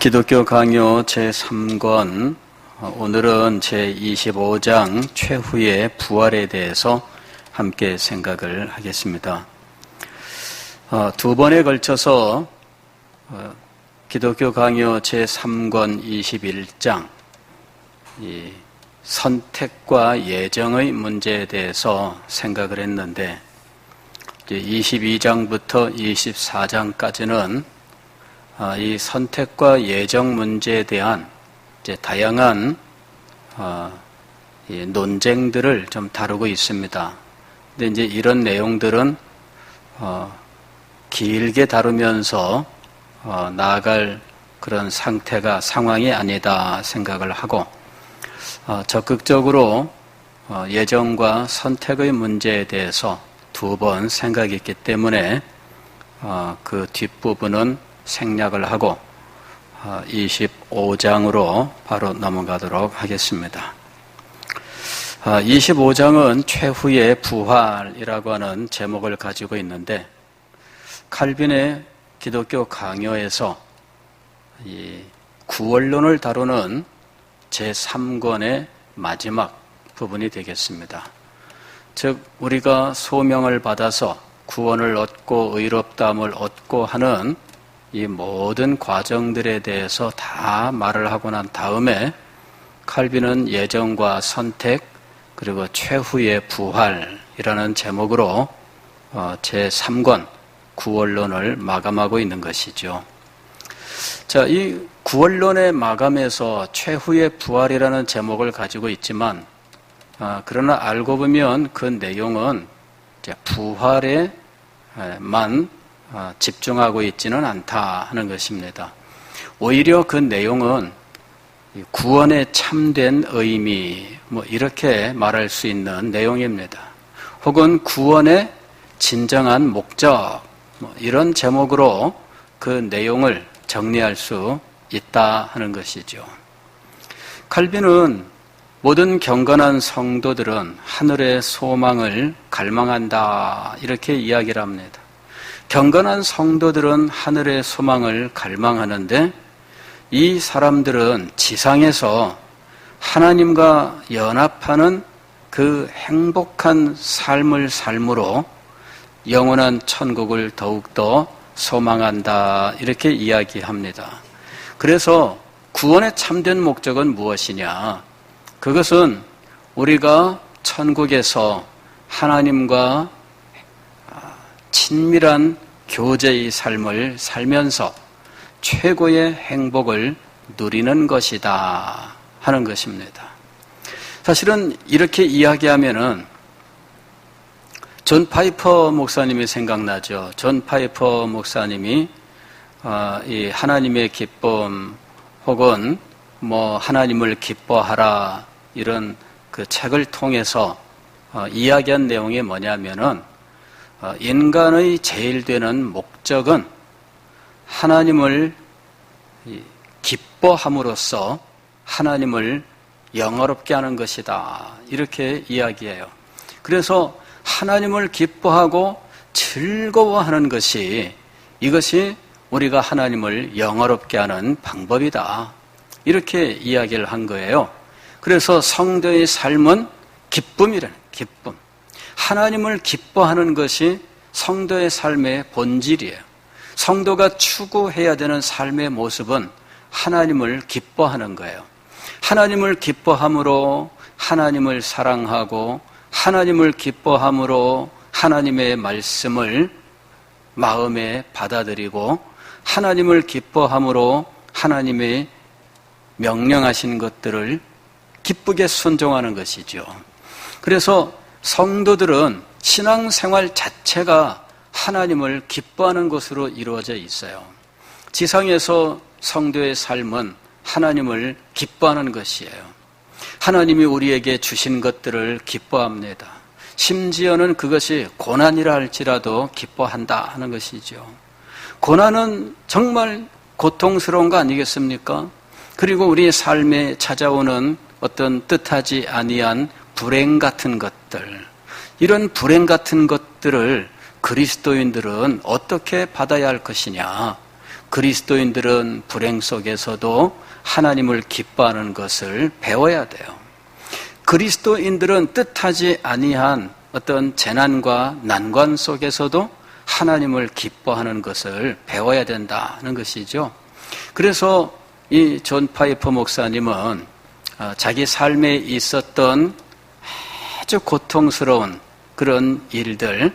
기독교 강요 제3권, 오늘은 제25장 최후의 부활에 대해서 함께 생각을 하겠습니다. 두 번에 걸쳐서 기독교 강요 제3권 21장, 이 선택과 예정의 문제에 대해서 생각을 했는데, 22장부터 24장까지는 이 선택과 예정 문제에 대한 다양한 논쟁들을 좀 다루고 있습니다. 근데 이제 이런 내용들은 길게 다루면서 나아갈 그런 상황이 아니다 생각을 하고, 적극적으로 예정과 선택의 문제에 대해서 두 번 생각이 있기 때문에 그 뒷부분은 생략을 하고 25장으로 바로 넘어가도록 하겠습니다. 25장은 최후의 부활이라고 하는 제목을 가지고 있는데, 칼빈의 기독교 강요에서 이 구원론을 다루는 제3권의 마지막 부분이 되겠습니다. 즉, 우리가 소명을 받아서 구원을 얻고 의롭다함을 얻고 하는 이 모든 과정들에 대해서 다 말을 하고 난 다음에 칼빈은 예정과 선택 그리고 최후의 부활이라는 제목으로 제3권 구원론을 마감하고 있는 것이죠. 자, 이 구원론의 마감에서 최후의 부활이라는 제목을 가지고 있지만, 그러나 알고 보면 그 내용은 이제 부활에만 집중하고 있지는 않다 하는 것입니다. 오히려 그 내용은 구원의 참된 의미, 이렇게 말할 수 있는 내용입니다. 혹은 구원의 진정한 목적, 이런 제목으로 그 내용을 정리할 수 있다 하는 것이죠. 칼빈은 모든 경건한 성도들은 하늘의 소망을 갈망한다, 이렇게 이야기를 합니다. 경건한 성도들은 하늘의 소망을 갈망하는데, 이 사람들은 지상에서 하나님과 연합하는 그 행복한 삶을 삶으로 영원한 천국을 더욱더 소망한다, 이렇게 이야기합니다. 그래서 구원의 참된 목적은 무엇이냐? 그것은 우리가 천국에서 하나님과 친밀한 교제의 삶을 살면서 최고의 행복을 누리는 것이다 하는 것입니다. 사실은 이렇게 이야기하면은 존 파이퍼 목사님이 생각나죠. 존 파이퍼 목사님이 이 하나님의 기쁨 혹은 하나님을 기뻐하라, 이런 그 책을 통해서 이야기한 내용이 뭐냐면은, 인간의 제일 되는 목적은 하나님을 기뻐함으로써 하나님을 영화롭게 하는 것이다, 이렇게 이야기해요. 그래서 하나님을 기뻐하고 즐거워하는 이것이 우리가 하나님을 영화롭게 하는 방법이다, 이렇게 이야기를 한 거예요. 그래서 성도의 삶은 기쁨이라는, 기쁨. 하나님을 기뻐하는 것이 성도의 삶의 본질이에요. 성도가 추구해야 되는 삶의 모습은 하나님을 기뻐하는 거예요. 하나님을 기뻐함으로 하나님을 사랑하고, 하나님을 기뻐함으로 하나님의 말씀을 마음에 받아들이고, 하나님을 기뻐함으로 하나님의 명령하신 것들을 기쁘게 순종하는 것이죠. 그래서 성도들은 신앙생활 자체가 하나님을 기뻐하는 것으로 이루어져 있어요. 지상에서 성도의 삶은 하나님을 기뻐하는 것이에요. 하나님이 우리에게 주신 것들을 기뻐합니다. 심지어는 그것이 고난이라 할지라도 기뻐한다 하는 것이죠. 고난은 정말 고통스러운 거 아니겠습니까? 그리고 우리의 삶에 찾아오는 어떤 뜻하지 아니한 불행 같은 것들, 이런 불행 같은 것들을 그리스도인들은 어떻게 받아야 할 것이냐? 그리스도인들은 불행 속에서도 하나님을 기뻐하는 것을 배워야 돼요. 그리스도인들은 뜻하지 아니한 어떤 재난과 난관 속에서도 하나님을 기뻐하는 것을 배워야 된다는 것이죠. 그래서 이 존 파이퍼 목사님은 자기 삶에 있었던 아주 고통스러운 그런 일들,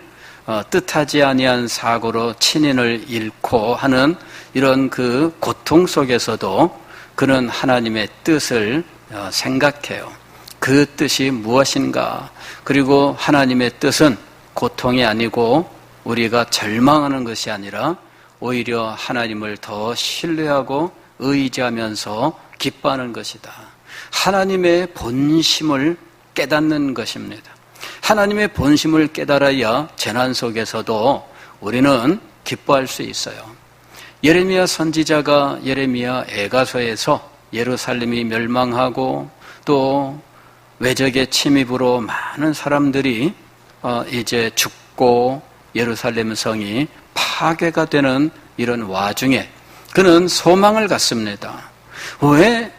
뜻하지 아니한 사고로 친인을 잃고 하는 이런 그 고통 속에서도 그는 하나님의 뜻을 생각해요. 그 뜻이 무엇인가? 그리고 하나님의 뜻은 고통이 아니고 우리가 절망하는 것이 아니라 오히려 하나님을 더 신뢰하고 의지하면서 기뻐하는 것이다. 하나님의 본심을 깨닫는 것입니다. 하나님의 본심을 깨달아야 재난 속에서도 우리는 기뻐할 수 있어요. 예레미야 선지자가 예레미야 애가서에서 예루살렘이 멸망하고 또 외적의 침입으로 많은 사람들이 이제 죽고 예루살렘 성이 파괴가 되는 이런 와중에 그는 소망을 갖습니다. 왜?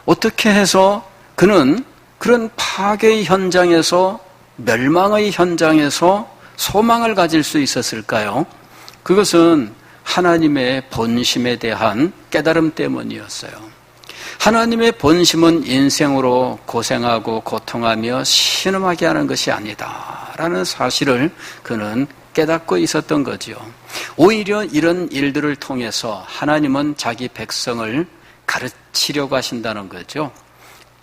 어떻게 해서 그는 그런 파괴의 현장에서 멸망의 현장에서 소망을 가질 수 있었을까요? 그것은 하나님의 본심에 대한 깨달음 때문이었어요. 하나님의 본심은 인생으로 고생하고 고통하며 신음하게 하는 것이 아니다라는 사실을 그는 깨닫고 있었던 거죠. 오히려 이런 일들을 통해서 하나님은 자기 백성을 가르치려고 하신다는 거죠.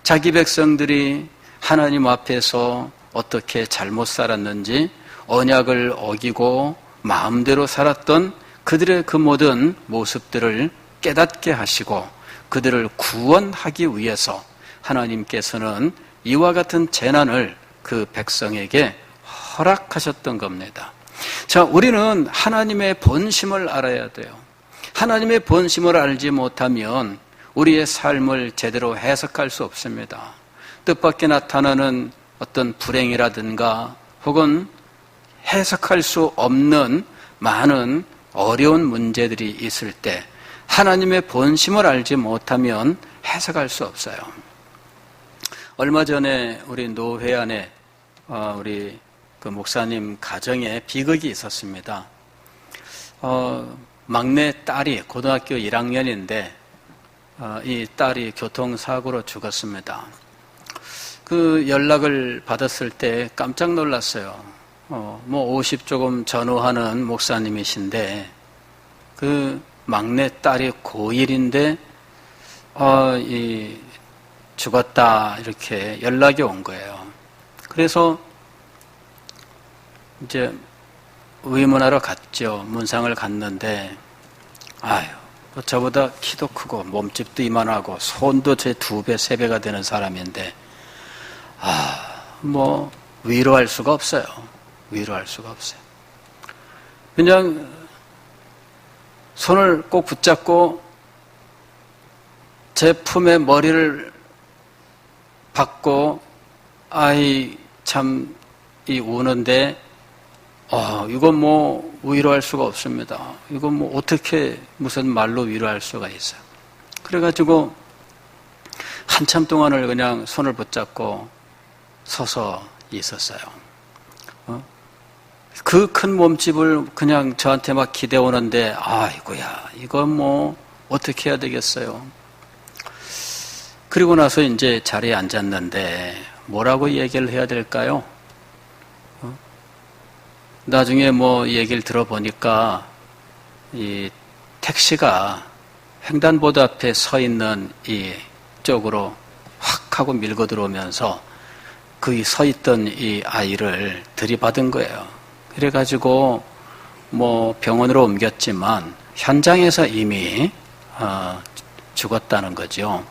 자기 백성들이 하나님 앞에서 어떻게 잘못 살았는지 언약을 어기고 마음대로 살았던 그들의 그 모든 모습들을 깨닫게 하시고 그들을 구원하기 위해서 하나님께서는 이와 같은 재난을 그 백성에게 허락하셨던 겁니다. 자, 우리는 하나님의 본심을 알아야 돼요. 하나님의 본심을 알지 못하면 우리의 삶을 제대로 해석할 수 없습니다. 뜻밖의 나타나는 어떤 불행이라든가 혹은 해석할 수 없는 많은 어려운 문제들이 있을 때 하나님의 본심을 알지 못하면 해석할 수 없어요. 얼마 전에 우리 노회 안에 우리 그 목사님 가정에 비극이 있었습니다. 막내 딸이 고등학교 1학년인데 이 딸이 교통사고로 죽었습니다. 그 연락을 받았을 때 깜짝 놀랐어요. 50 조금 전후하는 목사님이신데 그 막내 딸이 고1인데 죽었다 이렇게 연락이 온 거예요. 그래서 이제 의문하러 갔죠. 문상을 갔는데 저보다 키도 크고 몸집도 이만하고 손도 제 2배, 3배가 되는 사람인데 위로할 수가 없어요. 위로할 수가 없어요. 그냥 손을 꼭 붙잡고 제 품에 머리를 박고 우는데 이건 위로할 수가 없습니다. 이건 어떻게 무슨 말로 위로할 수가 있어요. 그래가지고 한참 동안을 그냥 손을 붙잡고 서서 있었어요. 그 큰 몸집을 그냥 저한테 막 기대오는데 아이고야 이건 어떻게 해야 되겠어요. 그리고 나서 이제 자리에 앉았는데 뭐라고 얘기를 해야 될까요? 나중에 얘기를 들어보니까 이 택시가 횡단보도 앞에 서 있는 이 쪽으로 확 하고 밀고 들어오면서 그 서 있던 이 아이를 들이받은 거예요. 그래가지고 병원으로 옮겼지만 현장에서 이미 죽었다는 거죠.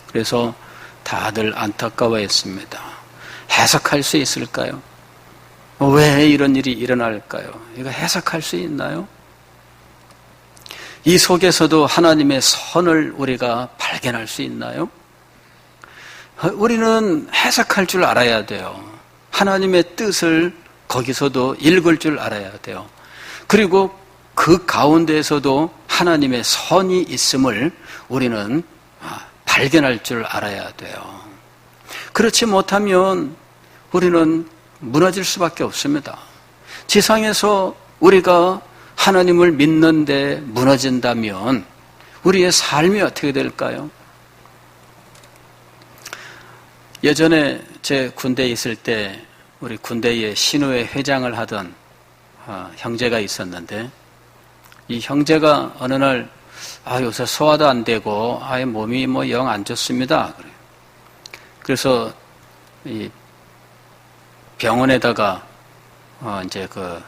그래서 다들 안타까워했습니다. 해석할 수 있을까요? 왜 이런 일이 일어날까요? 이거 해석할 수 있나요? 이 속에서도 하나님의 선을 우리가 발견할 수 있나요? 우리는 해석할 줄 알아야 돼요. 하나님의 뜻을 거기서도 읽을 줄 알아야 돼요. 그리고 그 가운데에서도 하나님의 선이 있음을 우리는 발견할 줄 알아야 돼요. 그렇지 못하면 우리는 무너질 수밖에 없습니다. 지상에서 우리가 하나님을 믿는데 무너진다면 우리의 삶이 어떻게 될까요? 예전에 제 군대에 있을 때 우리 군대의 신우회 회장을 하던 형제가 있었는데, 이 형제가 어느 날 요새 소화도 안 되고 몸이 영 안 좋습니다. 그래서 이 병원에다가 이제 그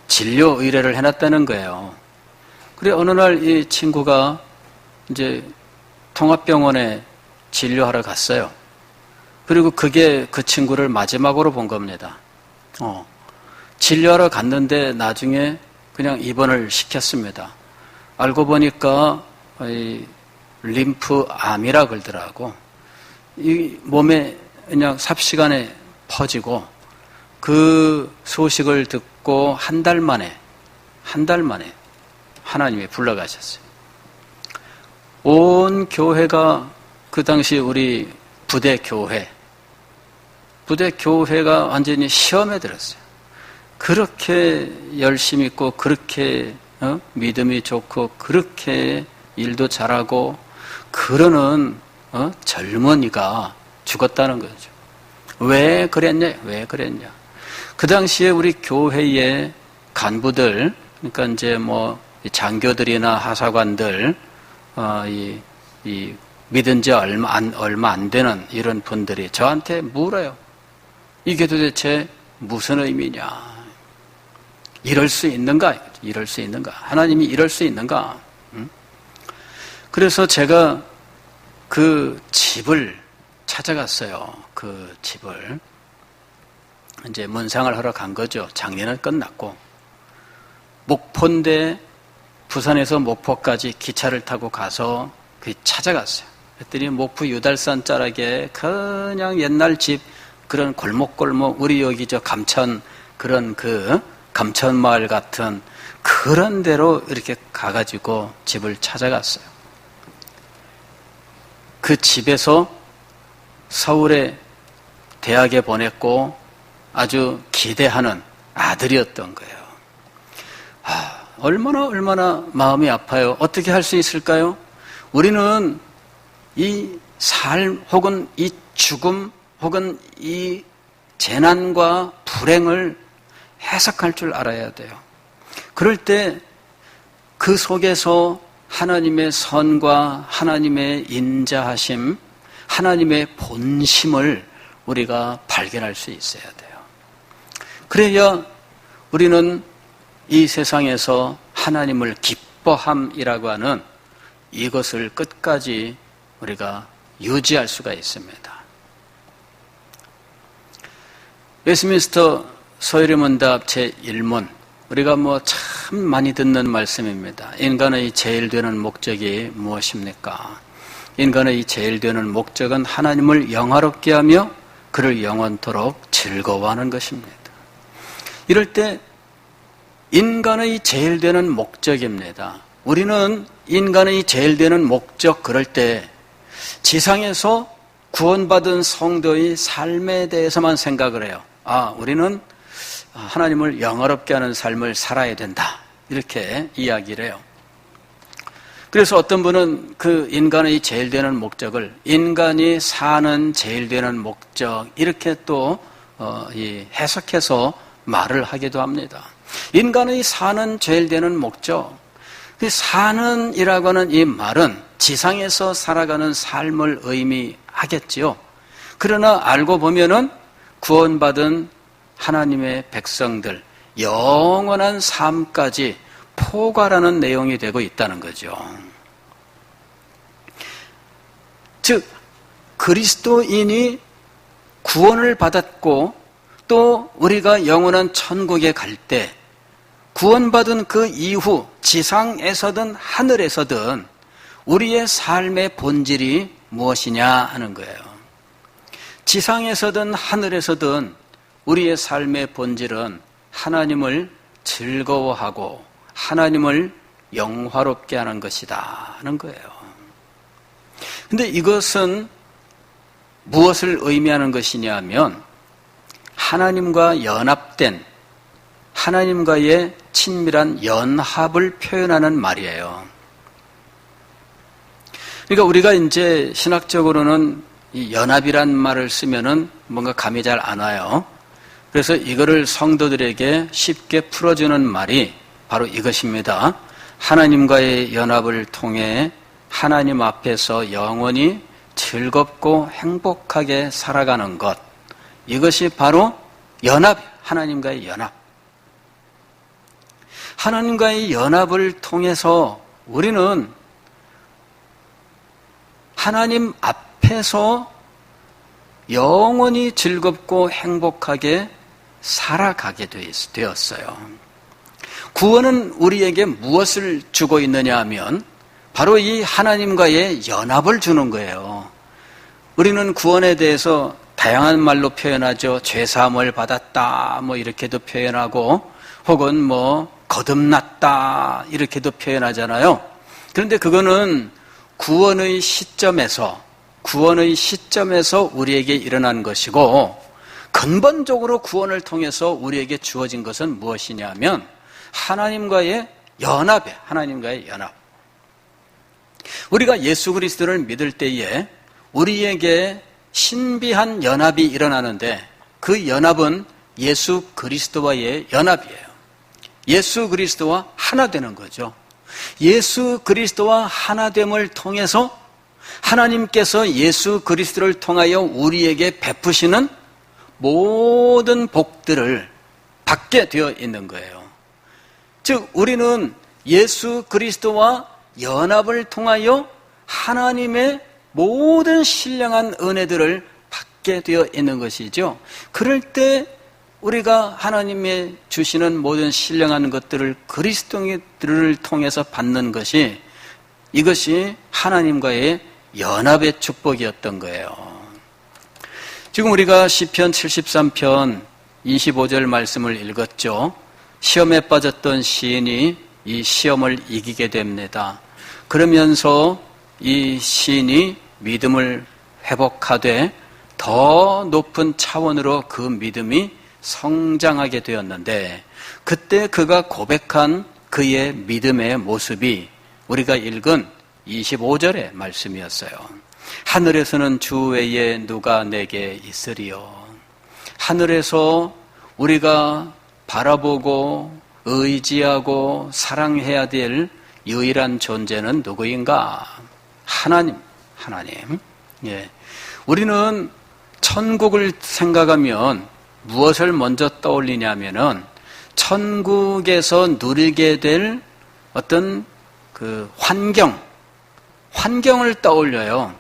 진료 의뢰를 해놨다는 거예요. 그래 어느 날 이 친구가 이제 통합병원에 진료하러 갔어요. 그리고 그게 그 친구를 마지막으로 본 겁니다. 진료하러 갔는데 나중에 그냥 입원을 시켰습니다. 알고 보니까 림프암이라 그러더라고. 이 몸에 그냥 삽시간에 퍼지고, 그 소식을 듣고 한 달 만에 하나님이 불러가셨어요. 온 교회가, 그 당시 우리 부대 교회가 완전히 시험에 들었어요. 그렇게 열심히 있고, 그렇게 믿음이 좋고, 그렇게 일도 잘하고 그러는 젊은이가 죽었다는 거죠. 왜 그랬냐? 그 당시에 우리 교회의 간부들, 그러니까 이제 장교들이나 하사관들, 이 믿은 지 얼마 안 되는 이런 분들이 저한테 물어요. 이게 도대체 무슨 의미냐? 이럴 수 있는가? 하나님이 이럴 수 있는가? 그래서 제가 그 집을 찾아갔어요. 그 집을. 이제 문상을 하러 간 거죠. 장례는 끝났고. 목포인데 부산에서 목포까지 기차를 타고 가서 찾아갔어요. 그랬더니 목포 유달산 자락에 그냥 옛날 집, 그런 골목골목, 우리 여기 감천, 그런 감천마을 같은 그런 데로 이렇게 가가지고 집을 찾아갔어요. 그 집에서 서울에 대학에 보냈고 아주 기대하는 아들이었던 거예요. 얼마나 마음이 아파요. 어떻게 할 수 있을까요? 우리는 이 삶 혹은 이 죽음 혹은 이 재난과 불행을 해석할 줄 알아야 돼요. 그럴 때 그 속에서 하나님의 선과 하나님의 인자하심, 하나님의 본심을 우리가 발견할 수 있어야 돼요. 그래야 우리는 이 세상에서 하나님을 기뻐함이라고 하는 이것을 끝까지 우리가 유지할 수가 있습니다. 웨스트민스터 서열의문답 제1문, 우리가 참 많이 듣는 말씀입니다. 인간의 제일 되는 목적이 무엇입니까? 인간의 제일 되는 목적은 하나님을 영화롭게 하며 그를 영원토록 즐거워하는 것입니다. 이럴 때 인간의 제일 되는 목적입니다. 우리는 인간의 제일 되는 목적, 그럴 때 지상에서 구원받은 성도의 삶에 대해서만 생각을 해요. 우리는 하나님을 영화롭게 하는 삶을 살아야 된다, 이렇게 이야기를 해요. 그래서 어떤 분은 그 인간의 제일 되는 목적을 인간이 사는 제일 되는 목적, 이렇게 또 해석해서 말을 하기도 합니다. 인간의 사는 제일 되는 목적, 그 사는이라고 하는 이 말은 지상에서 살아가는 삶을 의미하겠지요. 그러나 알고 보면은 구원받은 하나님의 백성들 영원한 삶까지 포괄하는 내용이 되고 있다는 거죠. 즉 그리스도인이 구원을 받았고 또 우리가 영원한 천국에 갈 때 구원받은 그 이후 지상에서든 하늘에서든 우리의 삶의 본질이 무엇이냐 하는 거예요. 지상에서든 하늘에서든 우리의 삶의 본질은 하나님을 즐거워하고 하나님을 영화롭게 하는 것이다 하는 거예요. 근데 이것은 무엇을 의미하는 것이냐 하면 하나님과 연합된, 하나님과의 친밀한 연합을 표현하는 말이에요. 그러니까 우리가 이제 신학적으로는 이 연합이란 말을 쓰면은 뭔가 감이 잘 안 와요. 그래서 이거를 성도들에게 쉽게 풀어주는 말이 바로 이것입니다. 하나님과의 연합을 통해 하나님 앞에서 영원히 즐겁고 행복하게 살아가는 것. 이것이 바로 연합, 하나님과의 연합. 하나님과의 연합을 통해서 우리는 하나님 앞에서 영원히 즐겁고 행복하게 살아가게 되었어요. 구원은 우리에게 무엇을 주고 있느냐 하면 바로 이 하나님과의 연합을 주는 거예요. 우리는 구원에 대해서 다양한 말로 표현하죠. 죄사함을 받았다 뭐 이렇게도 표현하고 혹은 뭐 거듭났다 이렇게도 표현하잖아요. 그런데 그거는 구원의 시점에서 우리에게 일어난 것이고 근본적으로 구원을 통해서 우리에게 주어진 것은 무엇이냐면 하나님과의 연합이에요. 하나님과의 연합. 우리가 예수 그리스도를 믿을 때에 우리에게 신비한 연합이 일어나는데 그 연합은 예수 그리스도와의 연합이에요. 예수 그리스도와 하나 되는 거죠. 예수 그리스도와 하나됨을 통해서 하나님께서 예수 그리스도를 통하여 우리에게 베푸시는 모든 복들을 받게 되어 있는 거예요. 즉 우리는 예수 그리스도와 연합을 통하여 하나님의 모든 신령한 은혜들을 받게 되어 있는 것이죠. 그럴 때 우리가 하나님의 주시는 모든 신령한 것들을 그리스도를 통해서 받는 것이 이것이 하나님과의 연합의 축복이었던 거예요. 지금 우리가 시편 73편 25절 말씀을 읽었죠. 시험에 빠졌던 시인이 이 시험을 이기게 됩니다. 그러면서 이 시인이 믿음을 회복하되 더 높은 차원으로 그 믿음이 성장하게 되었는데 그때 그가 고백한 그의 믿음의 모습이 우리가 읽은 25절의 말씀이었어요. 하늘에서는 주 외에 누가 내게 있으리요. 하늘에서 우리가 바라보고 의지하고 사랑해야 될 유일한 존재는 누구인가? 하나님. 예. 우리는 천국을 생각하면 무엇을 먼저 떠올리냐면은 천국에서 누리게 될 어떤 그 환경을 떠올려요.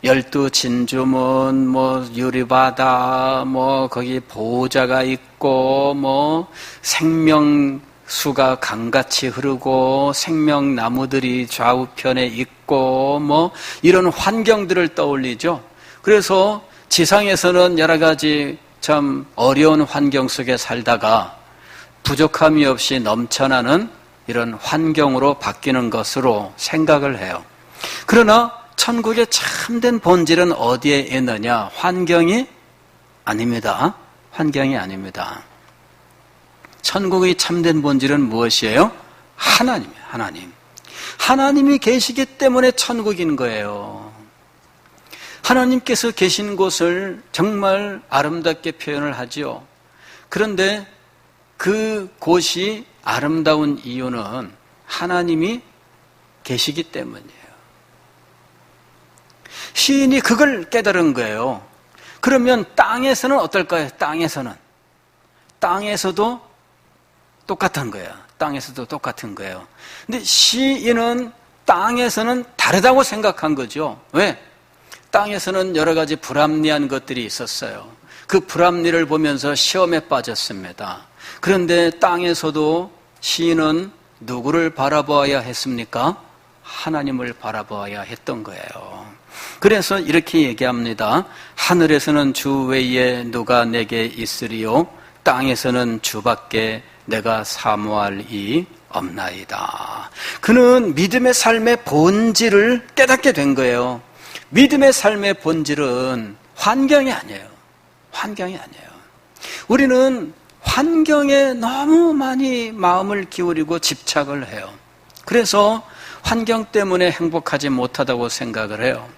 12진주문, 뭐 유리바다, 뭐 거기 보호자가 있고, 뭐 생명수가 강같이 흐르고, 생명나무들이 좌우편에 있고, 뭐 이런 환경들을 떠올리죠. 그래서 지상에서는 여러 가지 참 어려운 환경 속에 살다가 부족함이 없이 넘쳐나는 이런 환경으로 바뀌는 것으로 생각을 해요. 그러나 천국의 참된 본질은 어디에 있느냐? 환경이 아닙니다. 환경이 아닙니다. 천국의 참된 본질은 무엇이에요? 하나님이에요. 하나님. 하나님이 계시기 때문에 천국인 거예요. 하나님께서 계신 곳을 정말 아름답게 표현을 하죠. 그런데 그 곳이 아름다운 이유는 하나님이 계시기 때문이에요. 시인이 그걸 깨달은 거예요. 그러면 땅에서는 어떨까요? 땅에서도 똑같은 거예요. 땅에서도 똑같은 거예요. 근데 시인은 땅에서는 다르다고 생각한 거죠. 왜? 땅에서는 여러 가지 불합리한 것들이 있었어요. 그 불합리를 보면서 시험에 빠졌습니다. 그런데 땅에서도 시인은 누구를 바라보아야 했습니까? 하나님을 바라보아야 했던 거예요. 그래서 이렇게 얘기합니다. 하늘에서는 주 외에 누가 내게 있으리요? 땅에서는 주밖에 내가 사모할 이 없나이다. 그는 믿음의 삶의 본질을 깨닫게 된 거예요. 믿음의 삶의 본질은 환경이 아니에요. 환경이 아니에요. 우리는 환경에 너무 많이 마음을 기울이고 집착을 해요. 그래서 환경 때문에 행복하지 못하다고 생각을 해요.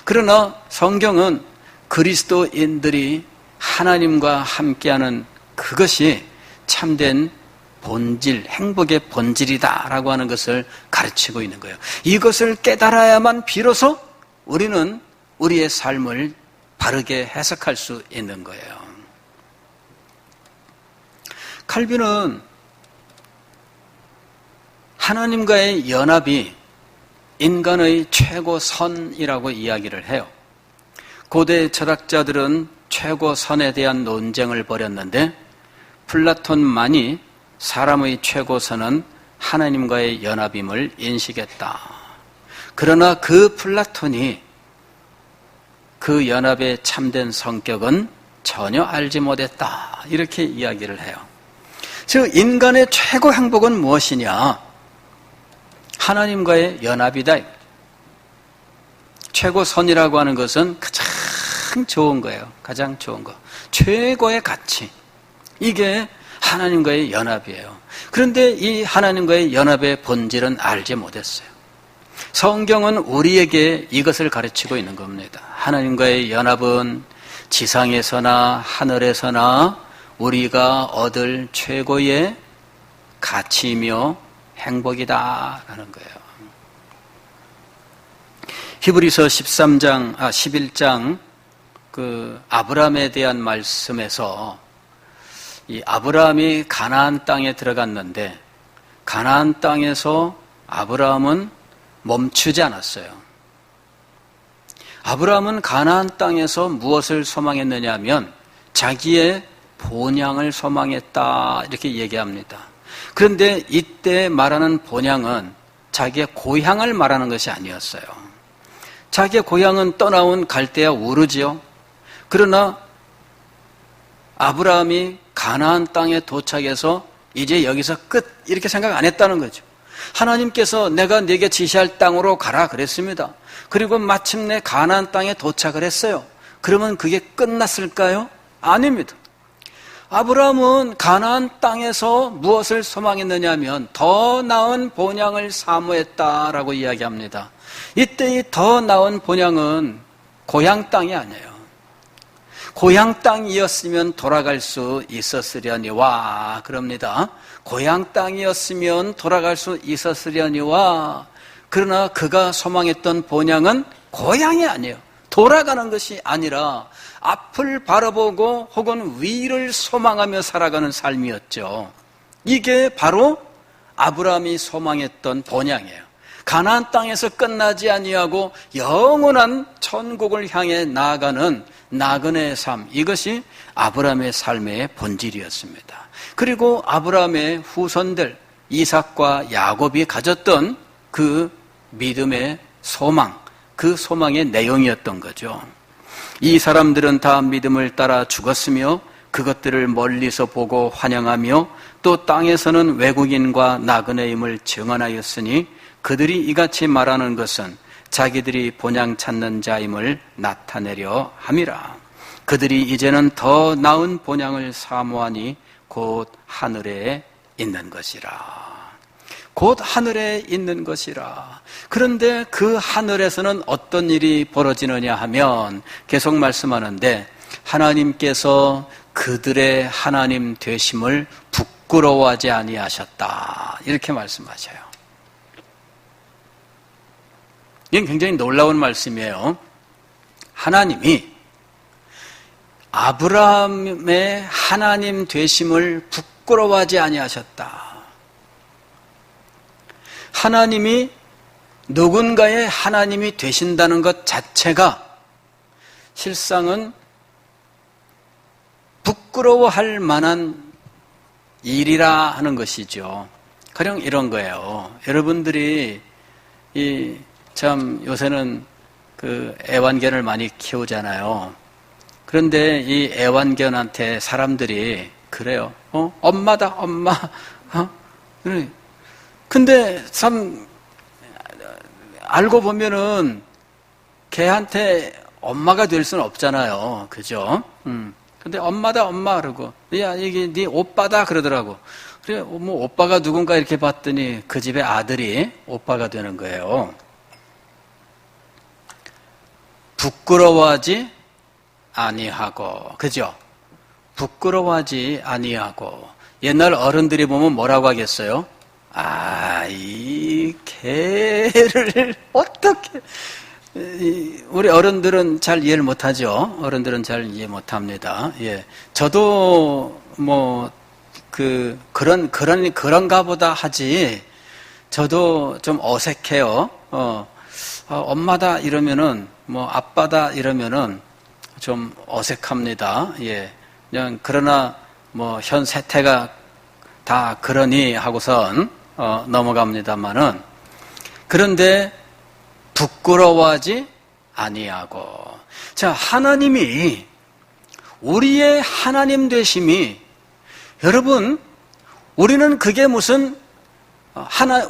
그러나 성경은 그리스도인들이 하나님과 함께하는 그것이 참된 본질, 행복의 본질이다라고 하는 것을 가르치고 있는 거예요. 이것을 깨달아야만 비로소 우리는 우리의 삶을 바르게 해석할 수 있는 거예요. 칼빈은 하나님과의 연합이 인간의 최고선이라고 이야기를 해요. 고대 철학자들은 최고선에 대한 논쟁을 벌였는데 플라톤만이 사람의 최고선은 하나님과의 연합임을 인식했다. 그러나 그 플라톤이 그 연합의 참된 성격은 전혀 알지 못했다. 이렇게 이야기를 해요. 즉 인간의 최고 행복은 무엇이냐? 하나님과의 연합이다. 최고선이라고 하는 것은 가장 좋은 거예요. 가장 좋은 거. 최고의 가치. 이게 하나님과의 연합이에요. 그런데 이 하나님과의 연합의 본질은 알지 못했어요. 성경은 우리에게 이것을 가르치고 있는 겁니다. 하나님과의 연합은 지상에서나 하늘에서나 우리가 얻을 최고의 가치이며 행복이다라는 거예요. 히브리서 11장 그 아브라함에 대한 말씀에서 이 아브라함이 가나안 땅에 들어갔는데 가나안 땅에서 아브라함은 멈추지 않았어요. 아브라함은 가나안 땅에서 무엇을 소망했느냐 하면 자기의 본향을 소망했다 이렇게 얘기합니다. 그런데 이때 말하는 본향은 자기의 고향을 말하는 것이 아니었어요. 자기의 고향은 떠나온 갈대아 우르지요. 그러나 아브라함이 가나안 땅에 도착해서 이제 여기서 끝 이렇게 생각 안 했다는 거죠. 하나님께서 내가 네게 지시할 땅으로 가라 그랬습니다. 그리고 마침내 가나안 땅에 도착을 했어요. 그러면 그게 끝났을까요? 아닙니다. 아브라함은 가나안 땅에서 무엇을 소망했느냐 하면 더 나은 본향을 사모했다라고 이야기합니다. 이때 이 더 나은 본향은 고향 땅이 아니에요. 고향 땅이었으면 돌아갈 수 있었으려니와 그럽니다. 고향 땅이었으면 돌아갈 수 있었으려니와 그러나 그가 소망했던 본향은 고향이 아니에요. 돌아가는 것이 아니라 앞을 바라보고 혹은 위를 소망하며 살아가는 삶이었죠. 이게 바로 아브라함이 소망했던 본향이에요. 가나안 땅에서 끝나지 아니하고 영원한 천국을 향해 나아가는 나그네의 삶, 이것이 아브라함의 삶의 본질이었습니다. 그리고 아브라함의 후손들 이삭과 야곱이 가졌던 그 믿음의 소망, 그 소망의 내용이었던 거죠. 이 사람들은 다 믿음을 따라 죽었으며 그것들을 멀리서 보고 환영하며 또 땅에서는 외국인과 나그네임을 증언하였으니 그들이 이같이 말하는 것은 자기들이 본향 찾는 자임을 나타내려 함이라. 그들이 이제는 더 나은 본향을 사모하니 곧 하늘에 있는 것이라. 곧 하늘에 있는 것이라. 그런데 그 하늘에서는 어떤 일이 벌어지느냐 하면 계속 말씀하는데 하나님께서 그들의 하나님 되심을 부끄러워하지 아니하셨다. 이렇게 말씀하셔요. 이건 굉장히 놀라운 말씀이에요. 하나님이 아브라함의 하나님 되심을 부끄러워하지 아니하셨다. 하나님이 누군가의 하나님이 되신다는 것 자체가 실상은 부끄러워할 만한 일이라 하는 것이죠. 가령 이런 거예요. 여러분들이 참 요새는 그 애완견을 많이 키우잖아요. 그런데 이 애완견한테 사람들이 그래요. 엄마다, 엄마. 그래. 근데 참 알고 보면은 걔한테 엄마가 될 수는 없잖아요. 그죠? 근데 엄마다 엄마 그러고 야 이게 네 오빠다 그러더라고. 그래 뭐 오빠가 누군가 이렇게 봤더니 그 집의 아들이 오빠가 되는 거예요. 부끄러워하지 아니하고, 그죠? 부끄러워하지 아니하고. 옛날 어른들이 보면 뭐라고 하겠어요? 아, 이 개를 어떻게. 우리 어른들은 잘 이해를 못하죠. 어른들은 잘 이해 못합니다. 예, 저도 그런가 보다 하지. 저도 좀 어색해요. 엄마다 이러면은 아빠다 이러면은 좀 어색합니다. 예, 그냥 그러나 현 세태가 다 그러니 하고선 넘어갑니다만은, 그런데 부끄러워하지 아니하고. 자, 하나님이 우리의 하나님 되심이, 여러분, 우리는 그게 무슨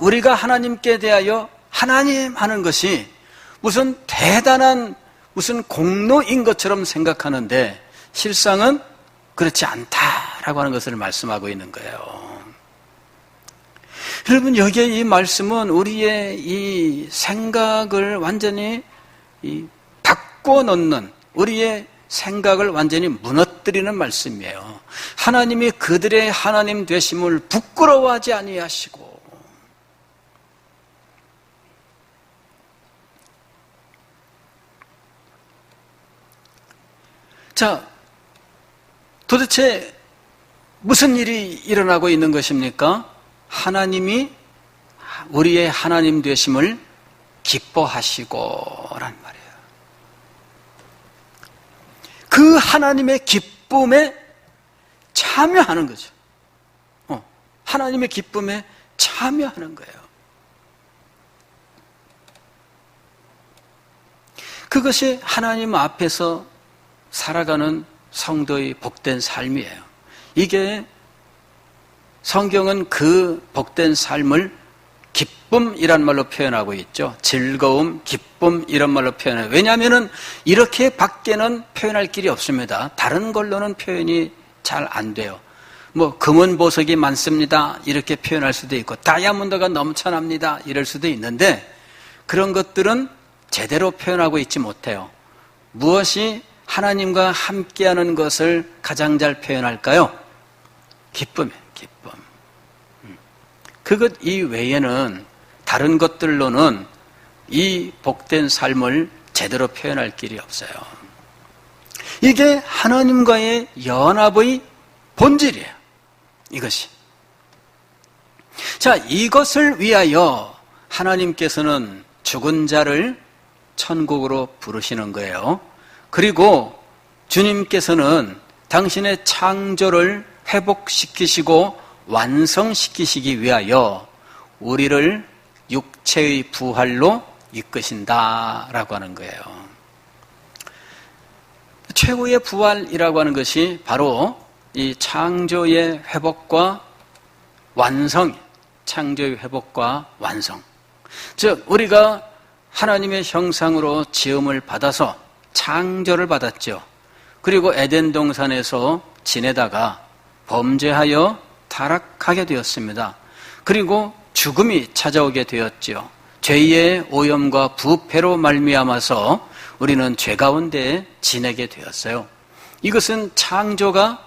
우리가 하나님께 대하여 하나님 하는 것이 무슨 대단한 무슨 공로인 것처럼 생각하는데 실상은 그렇지 않다라고 하는 것을 말씀하고 있는 거예요. 여러분, 여기에 이 말씀은 우리의 이 생각을 완전히 바꿔놓는, 우리의 생각을 완전히 무너뜨리는 말씀이에요. 하나님이 그들의 하나님 되심을 부끄러워하지 아니하시고, 자, 도대체 무슨 일이 일어나고 있는 것입니까? 하나님이 우리의 하나님 되심을 기뻐하시고란 말이에요. 그 하나님의 기쁨에 참여하는 거죠. 하나님의 기쁨에 참여하는 거예요. 그것이 하나님 앞에서 살아가는 성도의 복된 삶이에요. 이게 성경은 그 복된 삶을 기쁨이란 말로 표현하고 있죠. 즐거움, 기쁨 이런 말로 표현해요. 왜냐하면 이렇게 밖에는 표현할 길이 없습니다. 다른 걸로는 표현이 잘 안 돼요. 금은 보석이 많습니다 이렇게 표현할 수도 있고, 다이아몬드가 넘쳐납니다 이럴 수도 있는데, 그런 것들은 제대로 표현하고 있지 못해요. 무엇이 하나님과 함께하는 것을 가장 잘 표현할까요? 기쁨이에요. 기쁨. 그것 이외에는 다른 것들로는 이 복된 삶을 제대로 표현할 길이 없어요. 이게 하나님과의 연합의 본질이에요. 이것이. 자, 이것을 위하여 하나님께서는 죽은 자를 천국으로 부르시는 거예요. 그리고 주님께서는 당신의 창조를 회복시키시고 완성시키시기 위하여 우리를 육체의 부활로 이끄신다라고 하는 거예요. 최후의 부활이라고 하는 것이 바로 이 창조의 회복과 완성, 창조의 회복과 완성. 즉, 우리가 하나님의 형상으로 지음을 받아서 창조를 받았죠. 그리고 에덴 동산에서 지내다가 범죄하여 타락하게 되었습니다. 그리고 죽음이 찾아오게 되었죠. 죄의 오염과 부패로 말미암아서 우리는 죄 가운데 지내게 되었어요. 이것은 창조가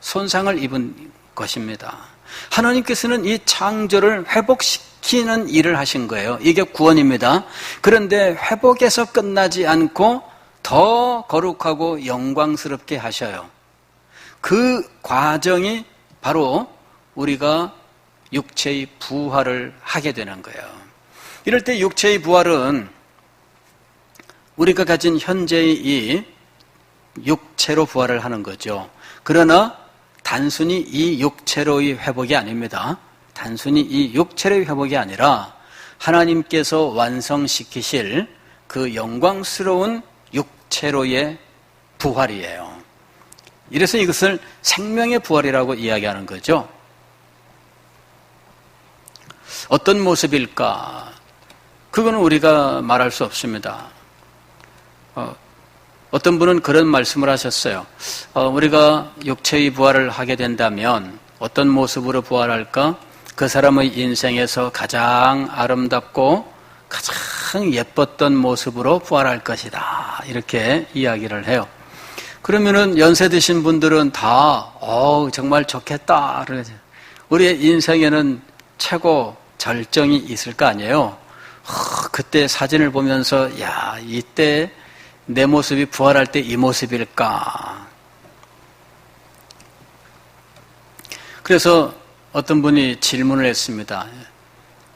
손상을 입은 것입니다. 하나님께서는 이 창조를 회복시키는 일을 하신 거예요. 이게 구원입니다. 그런데 회복에서 끝나지 않고 더 거룩하고 영광스럽게 하셔요. 그 과정이 바로 우리가 육체의 부활을 하게 되는 거예요. 이럴 때 육체의 부활은 우리가 가진 현재의 이 육체로 부활을 하는 거죠. 그러나 단순히 이 육체로의 회복이 아닙니다. 단순히 이 육체로의 회복이 아니라 하나님께서 완성시키실 그 영광스러운 육체로의 부활이에요. 이래서 이것을 생명의 부활이라고 이야기하는 거죠. 어떤 모습일까? 그거는 우리가 말할 수 없습니다. 어떤 분은 그런 말씀을 하셨어요. 우리가 육체의 부활을 하게 된다면 어떤 모습으로 부활할까? 그 사람의 인생에서 가장 아름답고 가장 예뻤던 모습으로 부활할 것이다. 이렇게 이야기를 해요. 그러면은 연세 드신 분들은 다 정말 좋겠다. 우리의 인생에는 최고 절정이 있을 거 아니에요. 그때 사진을 보면서 야, 이때 내 모습이 부활할 때 이 모습일까? 그래서 어떤 분이 질문을 했습니다.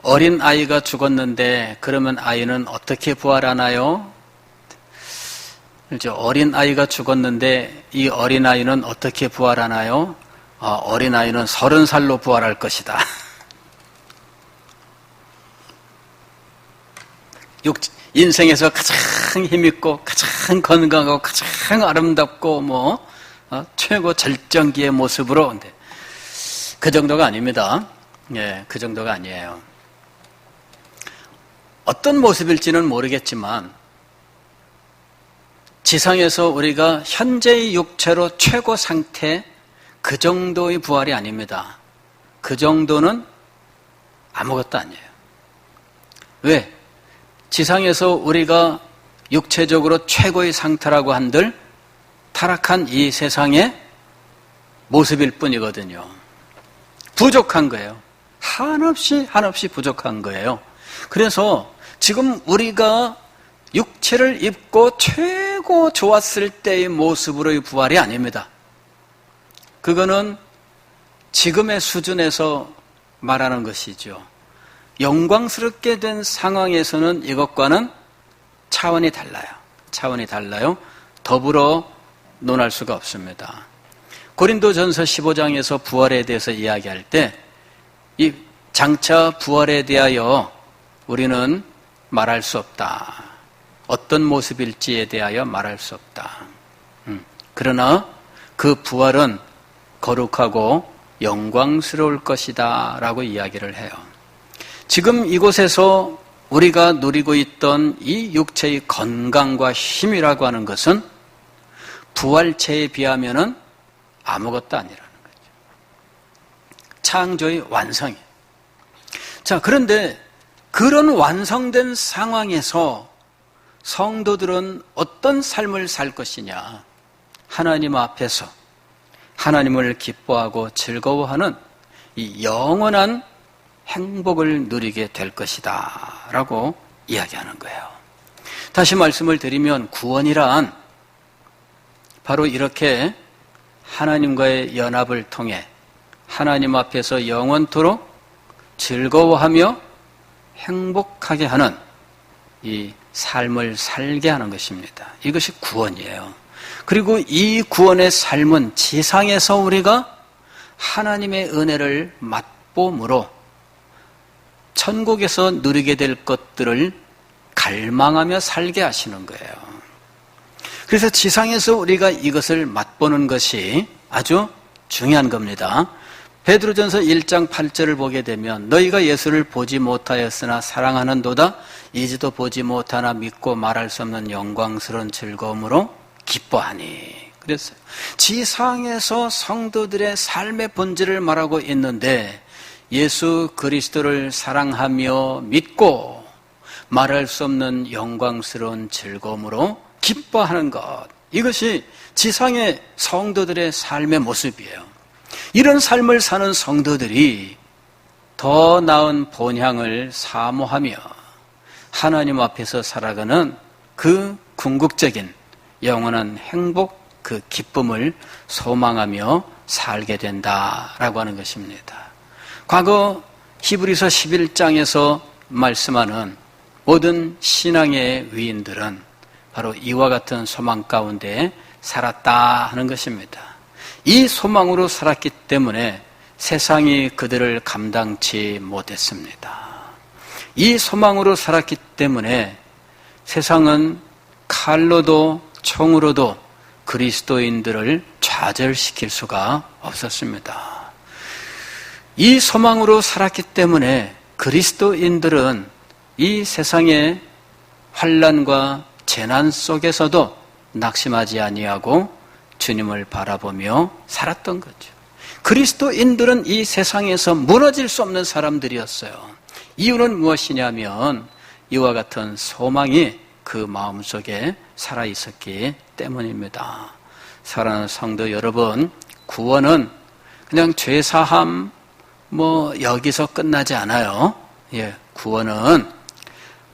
어린 아이가 죽었는데 그러면 아이는 어떻게 부활하나요? 어린 아이가 죽었는데 이 어린 아이는 어떻게 부활하나요? 어린 아이는 30살로 부활할 것이다. 인생에서 가장 힘있고 가장 건강하고 가장 아름답고 최고 절정기의 모습으로. 근데 그 정도가 아닙니다. 예, 그 정도가 아니에요. 어떤 모습일지는 모르겠지만 지상에서 우리가 현재의 육체로 최고 상태 그 정도의 부활이 아닙니다. 그 정도는 아무것도 아니에요. 왜? 지상에서 우리가 육체적으로 최고의 상태라고 한들 타락한 이 세상의 모습일 뿐이거든요. 부족한 거예요. 한없이 부족한 거예요. 그래서 지금 우리가 육체를 입고 최고 좋았을 때의 모습으로의 부활이 아닙니다. 그거는 지금의 수준에서 말하는 것이죠. 영광스럽게 된 상황에서는 이것과는 차원이 달라요. 더불어 논할 수가 없습니다. 고린도전서 15장에서 부활에 대해서 이야기할 때 이 장차 부활에 대하여 우리는 말할 수 없다. 어떤 모습일지에 대하여 말할 수 없다. 그러나 그 부활은 거룩하고 영광스러울 것이다 라고 이야기를 해요. 지금 이곳에서 우리가 누리고 있던 이 육체의 건강과 힘이라고 하는 것은 부활체에 비하면은 아무것도 아니라는 거죠. 창조의 완성이. 자, 그런데 그런 완성된 상황에서 성도들은 어떤 삶을 살 것이냐? 하나님 앞에서 하나님을 기뻐하고 즐거워하는 이 영원한 행복을 누리게 될 것이다 라고 이야기하는 거예요. 다시 말씀을 드리면 구원이란 바로 이렇게 하나님과의 연합을 통해 하나님 앞에서 영원토록 즐거워하며 행복하게 하는 이 삶을 살게 하는 것입니다. 이것이 구원이에요. 그리고 이 구원의 삶은 지상에서 우리가 하나님의 은혜를 맛봄으로 천국에서 누리게 될 것들을 갈망하며 살게 하시는 거예요. 그래서 지상에서 우리가 이것을 맛보는 것이 아주 중요한 겁니다. 베드로전서 1장 8절을 보게 되면 너희가 예수를 보지 못하였으나 사랑하는도다 이제도 보지 못하나 믿고 말할 수 없는 영광스러운 즐거움으로 기뻐하니. 그랬어요. 지상에서 성도들의 삶의 본질을 말하고 있는데 예수 그리스도를 사랑하며 믿고 말할 수 없는 영광스러운 즐거움으로 기뻐하는 것. 이것이 지상의 성도들의 삶의 모습이에요. 이런 삶을 사는 성도들이 더 나은 본향을 사모하며 하나님 앞에서 살아가는 그 궁극적인 영원한 행복, 그 기쁨을 소망하며 살게 된다라고 하는 것입니다. 과거 히브리서 11장에서 말씀하는 모든 신앙의 위인들은 바로 이와 같은 소망 가운데 살았다 하는 것입니다. 이 소망으로 살았기 때문에 세상이 그들을 감당치 못했습니다. 이 소망으로 살았기 때문에 세상은 칼로도 총으로도 그리스도인들을 좌절시킬 수가 없었습니다. 이 소망으로 살았기 때문에 그리스도인들은 이 세상의 환난과 재난 속에서도 낙심하지 아니하고 주님을 바라보며 살았던 거죠. 그리스도인들은 이 세상에서 무너질 수 없는 사람들이었어요. 이유는 무엇이냐면 이와 같은 소망이 그 마음속에 살아있었기 때문입니다. 사랑하는 성도 여러분, 구원은 그냥 죄사함 여기서 끝나지 않아요. 구원은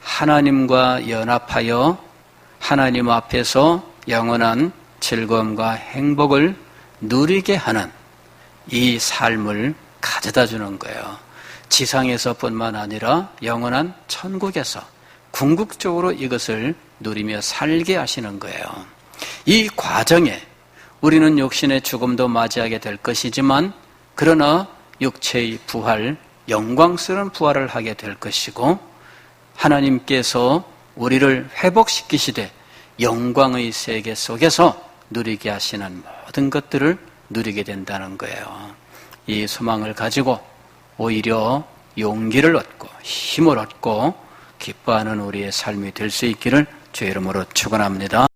하나님과 연합하여 하나님 앞에서 영원한 즐거움과 행복을 누리게 하는 이 삶을 가져다 주는 거예요. 지상에서뿐만 아니라 영원한 천국에서 궁극적으로 이것을 누리며 살게 하시는 거예요. 이 과정에 우리는 육신의 죽음도 맞이하게 될 것이지만 그러나 육체의 부활, 영광스러운 부활을 하게 될 것이고 하나님께서 우리를 회복시키시되 영광의 세계 속에서 누리게 하시는 모든 것들을 누리게 된다는 거예요. 이 소망을 가지고 오히려 용기를 얻고 힘을 얻고 기뻐하는 우리의 삶이 될 수 있기를 주의 이름으로 축원합니다.